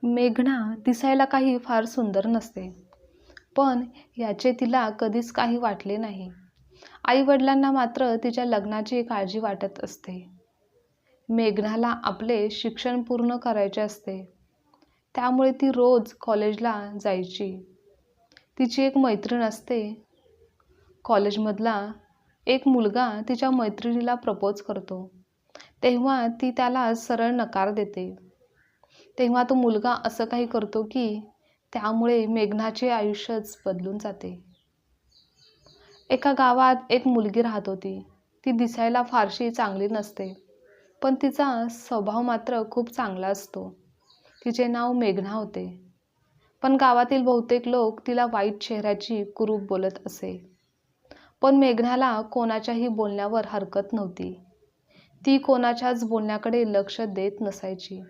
मेघना दिसायला काही फार सुंदर नसते, पण याचे तिला कधीच काही वाटले नाही. आई-वडिलांना मात्र तिच्या लग्नाची काळजी वाटत असते. मेघनाला आपले शिक्षण पूर्ण करायचे असते, त्यामुळे ती रोज कॉलेजला जायची. तिची एक मैत्रीण असते. कॉलेजमधला एक मुलगा तिच्या मैत्रिणीला प्रपोज करतो, तेव्हा ती त्याला सरळ नकार देते. तेव्हा तो मुलगा असं काही करतो की त्यामुळे मेघनाचे आयुष्यच बदलून जाते. एका गावात एक मुलगी राहत होती. ती दिसायला फारशी चांगली नसते, पण तिचा स्वभाव मात्र खूप चांगला असतो. तिचे नाव मेघना होते, पण गावातील बहुतेक लोक तिला वाईट चेहऱ्याची कुरूप बोलत असे. पण मेघनाला कोणाच्याही बोलण्यावर हरकत नव्हती. ती कोणाच्याच बोलण्याकडे लक्ष देत नसायची.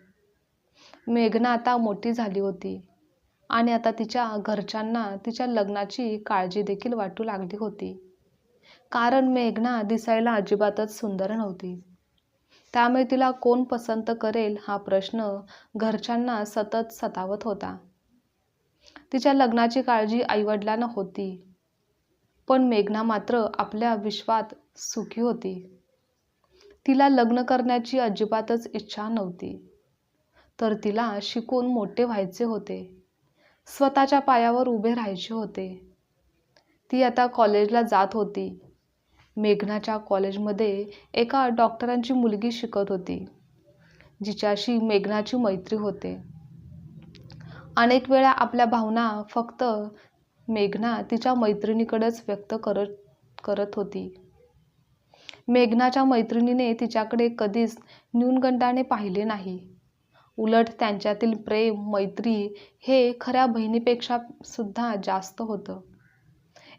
मेघना आता मोठी झाली होती आणि आता तिच्या घरच्यांना तिच्या लग्नाची काळजी देखील वाटू लागली होती. कारण मेघना दिसायला अजिबातच सुंदर नव्हती. त्यामुळे तिला कोण पसंत करेल हा प्रश्न घरच्यांना सतत सतावत होता. तिच्या लग्नाची काळजी आईवडिलांना होती, पण मेघना मात्र आपल्या विश्वात सुखी होती. तिला लग्न करण्याची अजिबातच इच्छा नव्हती, तर तिला शिकून मोठे व्हायचे होते. स्वतःच्या पायावर उभे राहायचे होते. ती आता कॉलेजला जात होती. मेघनाच्या कॉलेजमध्ये एका डॉक्टरांची मुलगी शिकत होती, जिच्याशी मेघनाची मैत्री होते. अनेक वेळा आपल्या भावना फक्त मेघना तिच्या मैत्रिणीकडेच व्यक्त करत होती. मेघनाच्या मैत्रिणीने तिच्याकडे कधीच न्यूनगंडाने पाहिले नाही. उलट त्यांच्यातील प्रेम, मैत्री हे खऱ्या बहिणीपेक्षा सुद्धा जास्त होतं.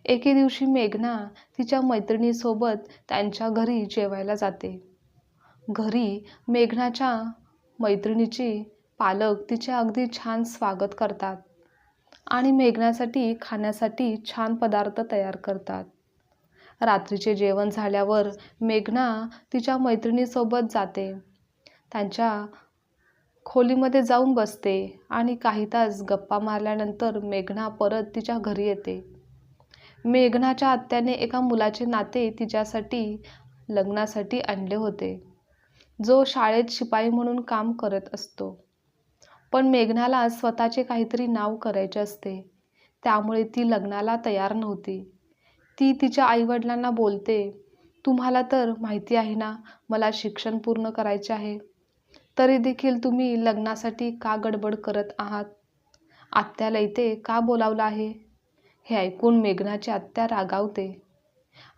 एके दिवशी मेघना तिच्या मैत्रिणीसोबत त्यांच्या घरी जेवायला जाते. घरी मेघनाच्या मैत्रिणीचे पालक तिचे अगदी छान स्वागत करतात आणि मेघनासाठी खाण्यासाठी छान पदार्थ तयार करतात. रात्रीचे जेवण झाल्यावर मेघना तिच्या मैत्रिणीसोबत जाते. त्यांच्या खोलीमध्ये जाऊन बसते आणि काही तास गप्पा मारल्यानंतर मेघना परत तिच्या घरी येते. मेघनाच्या आत्याने एका मुलाचे नाते तिच्यासाठी लग्नासाठी आणले होते, जो शाळेत शिपाई म्हणून काम करत असतो. पण मेघनाला स्वतःचे काहीतरी नाव करायचे असते, त्यामुळे ती लग्नाला तयार नव्हती. ती तिच्या आईवडिलांना बोलते, तुम्हाला तर माहिती आहे ना, मला शिक्षण पूर्ण करायचे आहे, तरी देखील तुम्ही लग्नासाठी का गडबड करत आहात? आत्याला इथे का बोलावलं आहे? हे ऐकून मेघनाची आत्या रागावते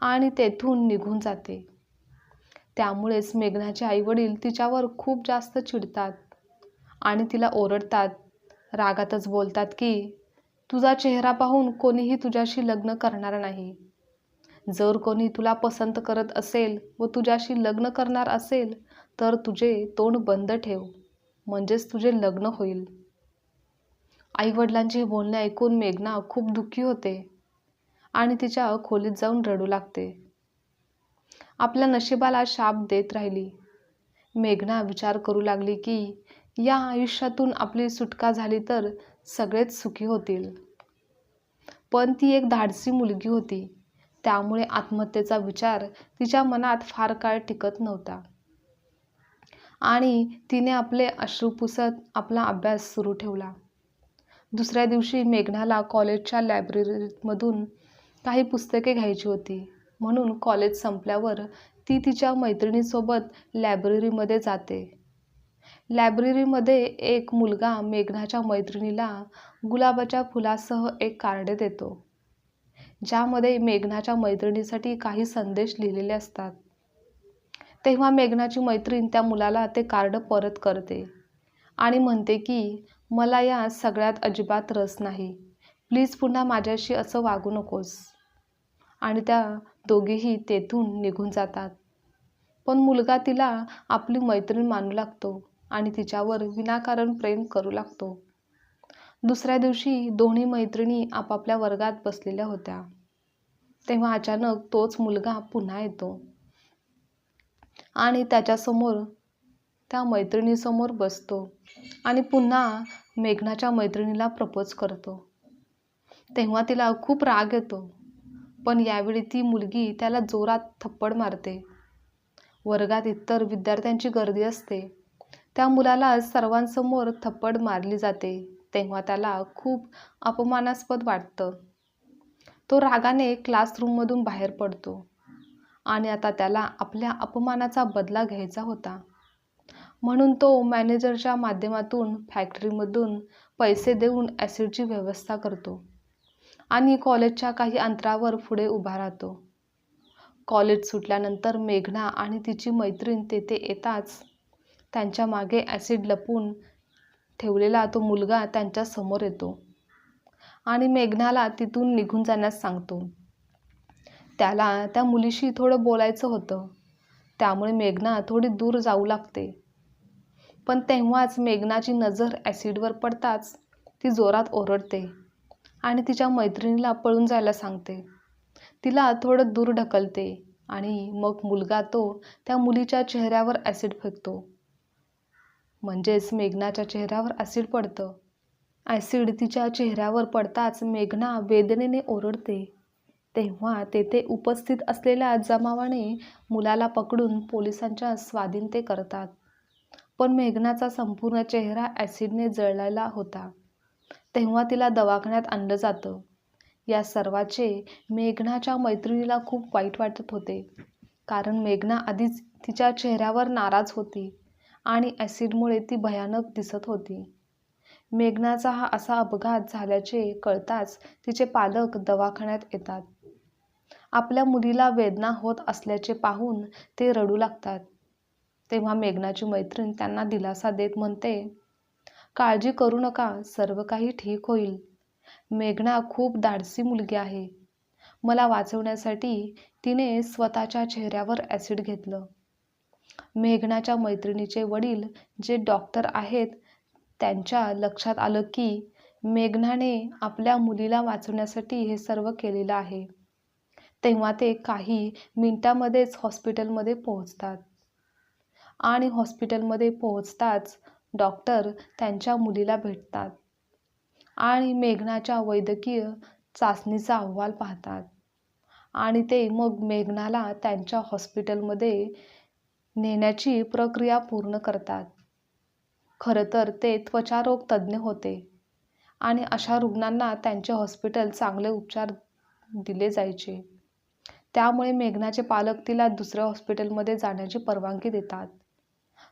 आणि तेथून निघून जाते. त्यामुळेच मेघनाचे आईवडील तिच्यावर खूप जास्त चिडतात आणि तिला ओरडतात. रागातच बोलतात की तुझा चेहरा पाहून कोणीही तुझ्याशी लग्न करणार नाही. जर कोणी तुला पसंत करत असेल व तुझ्याशी लग्न करणार असेल तर तुझे तोंड बंद ठेव, म्हणजेच तुझे लग्न होईल. आईवडिलांचे बोलणे ऐकून मेघना खूप दुःखी होते आणि तिच्या खोलीत जाऊन रडू लागते. आपल्या नशिबाला शाप देत राहिली. मेघना विचार करू लागली की या आयुष्यातून आपली सुटका झाली तर सगळेच सुखी होतील. पण ती एक धाडसी मुलगी होती, त्यामुळे आत्महत्येचा विचार तिच्या मनात फार काळ टिकत नव्हता आणि तिने आपले अश्रू पुसत आपला अभ्यास सुरू ठेवला. दुसऱ्या दिवशी मेघनाला कॉलेजच्या लायब्ररीमधून काही पुस्तके घ्यायची होती, म्हणून कॉलेज संपल्यावर ती तिच्या मैत्रिणीसोबत लायब्ररीमध्ये जाते. लायब्ररीमध्ये एक मुलगा मेघनाच्या मैत्रिणीला गुलाबाच्या फुलासह एक कार्ड देतो, ज्यामध्ये मेघनाच्या मैत्रिणीसाठी काही संदेश लिहिलेले असतात. तेव्हा मेघनाची मैत्रीण त्या मुलाला ते कार्ड परत करते आणि म्हणते की मला या सगळ्यात अजिबात रस नाही, प्लीज पुन्हा माझ्याशी असं वागू नकोस. आणि त्या दोघेही तेथून निघून जातात. पण मुलगा तिला आपली मैत्रीण मानू लागतो आणि तिच्यावर विनाकारण प्रेम करू लागतो. दुसऱ्या दिवशी दोन्ही मैत्रिणी आपापल्या वर्गात बसलेल्या होत्या. तेव्हा अचानक तोच मुलगा पुन्हा येतो आणि त्याच्यासमोर त्या मैत्रिणीसमोर बसतो आणि पुन्हा मेघनाच्या मैत्रिणीला प्रपोज करतो. तेव्हा तिला खूप राग येतो, पण यावेळी ती मुलगी त्याला जोरात थप्पड मारते. वर्गात इतर विद्यार्थ्यांची गर्दी असते. त्या मुलाला सर्वांसमोर थप्पड मारली जाते. तेव्हा त्याला खूप अपमानास्पद वाटतं. तो रागाने क्लासरूममधून बाहेर पडतो आणि आता त्याला आपल्या अपमानाचा बदला घ्यायचा होता. म्हणून तो मॅनेजरच्या माध्यमातून फॅक्टरीमधून पैसे देऊन ॲसिडची व्यवस्था करतो आणि कॉलेजच्या काही अंतरावर पुढे उभा राहतो. कॉलेज सुटल्यानंतर मेघना आणि तिची मैत्रीण तेथे येताच त्यांच्या मागे ॲसिड लपवून ठेवलेला तो मुलगा त्यांच्या समोर येतो आणि मेघनाला तिथून निघून जाण्यास सांगतो. त्याला त्या मुलीशी थोडं बोलायचं होतं, त्यामुळे मेघना थोडी दूर जाऊ लागते. पण तेव्हाच मेघनाची नजर ॲसिडवर पडताच ती जोरात ओरडते आणि तिच्या मैत्रिणीला पळून जायला सांगते. तिला थोडं दूर ढकलते आणि मग मुलगा तो त्या मुलीच्या चेहऱ्यावर ॲसिड फेकतो. म्हणजेच मेघनाच्या चेहऱ्यावर ॲसिड पडतं. ॲसिड तिच्या चेहऱ्यावर पडताच मेघना वेदनेने ओरडते. तेव्हा तेथे उपस्थित असलेल्या जमावाने मुलाला पकडून पोलिसांच्या स्वाधीन ते करतात. पण मेघनाचा संपूर्ण चेहरा ॲसिडने जळलेला होता. तेव्हा तिला दवाखान्यात आणलं जातं. या सर्वाचे मेघनाच्या मैत्रिणीला खूप वाईट वाटत होते, कारण मेघना आधीच तिच्या चेहऱ्यावर नाराज होती आणि ॲसिडमुळे ती भयानक दिसत होती. मेघनाचा हा असा अपघात झाल्याचे कळताच तिचे पालक दवाखान्यात येतात. आपल्या मुलीला वेदना होत असल्याचे पाहून ते रडू लागतात. तेव्हा मेघनाची मैत्रीण त्यांना दिलासा देत म्हणते, काळजी करू नका, सर्व काही ठीक होईल. मेघना खूप धाडसी मुलगी आहे. मला वाचवण्यासाठी तिने स्वतःच्या चेहऱ्यावर ॲसिड घेतलं. मेघनाच्या मैत्रिणीचे वडील जे डॉक्टर आहेत, त्यांच्या लक्षात आलं की मेघनाने आपल्या मुलीला वाचवण्यासाठी हे सर्व केलेलं आहे. तेव्हा ते काही मिनिटांमध्येच हॉस्पिटलमध्ये पोहोचतात आणि हॉस्पिटलमध्ये पोहोचताच डॉक्टर त्यांच्या मुलीला भेटतात आणि मेघनाच्या वैद्यकीय चाचणीचा अहवाल पाहतात आणि ते मग मेघनाला त्यांच्या हॉस्पिटलमध्ये नेण्याची प्रक्रिया पूर्ण करतात. खरं तर ते त्वचारोग तज्ज्ञ होते आणि अशा रुग्णांना त्यांचे हॉस्पिटल चांगले उपचार दिले जायचे. त्यामुळे मेघनाचे पालक तिला दुसऱ्या हॉस्पिटलमध्ये जाण्याची परवानगी देतात.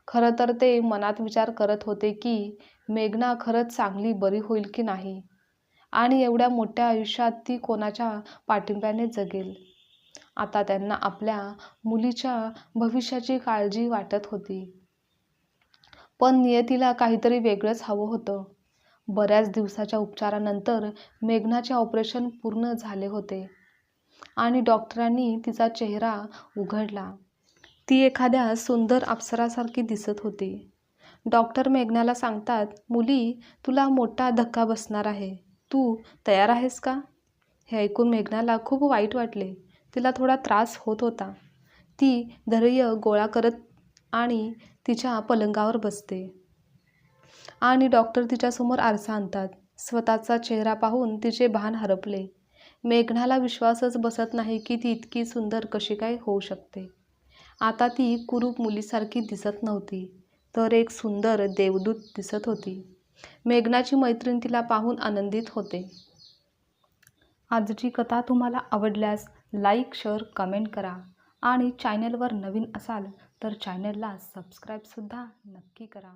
खरं तर ते मनात विचार करत होते की मेघना खरंच चांगली बरी होईल की नाही आणि एवढ्या मोठ्या आयुष्यात ती कोणाच्या पाठिंब्याने जगेल. आता त्यांना आपल्या मुलीच्या भविष्याची काळजी वाटत होती. पण नियतीला काहीतरी वेगळंच हवं होतं. बऱ्याच दिवसाच्या उपचारानंतर मेघनाचे ऑपरेशन पूर्ण झाले होते आणि डॉक्टरांनी तिचा चेहरा उघडला. ती एखाद्या सुंदर अप्सरासारखी दिसत होती. डॉक्टर मेघनाला सांगतात, मुली, तुला मोठा धक्का बसणार आहे. तू तयार आहेस का? हे ऐकून मेघनाला खूप वाईट वाटले. तिला थोडा त्रास होत होता. ती धैर्य गोळा करत आणि तिच्या पलंगावर बसते आणि डॉक्टर तिच्यासमोर आरसा आणतात. स्वतःचा चेहरा पाहून तिचे भान हरपले. मेघनाला विश्वासच बसत नाही की ती इतकी सुंदर कशी काय होऊ शकते. आता ती कुरूप मुलीसारखी दिसत नव्हती, तर एक सुंदर देवदूत दिसत होती. मेघनाची मैत्रीण तिला पाहून आनंदित होते. आजची कथा तुम्हाला आवडल्यास लाईक, शेअर, कमेंट करा आणि चॅनलवर नवीन असाल तर चॅनलला सबस्क्राईबसुद्धा नक्की करा.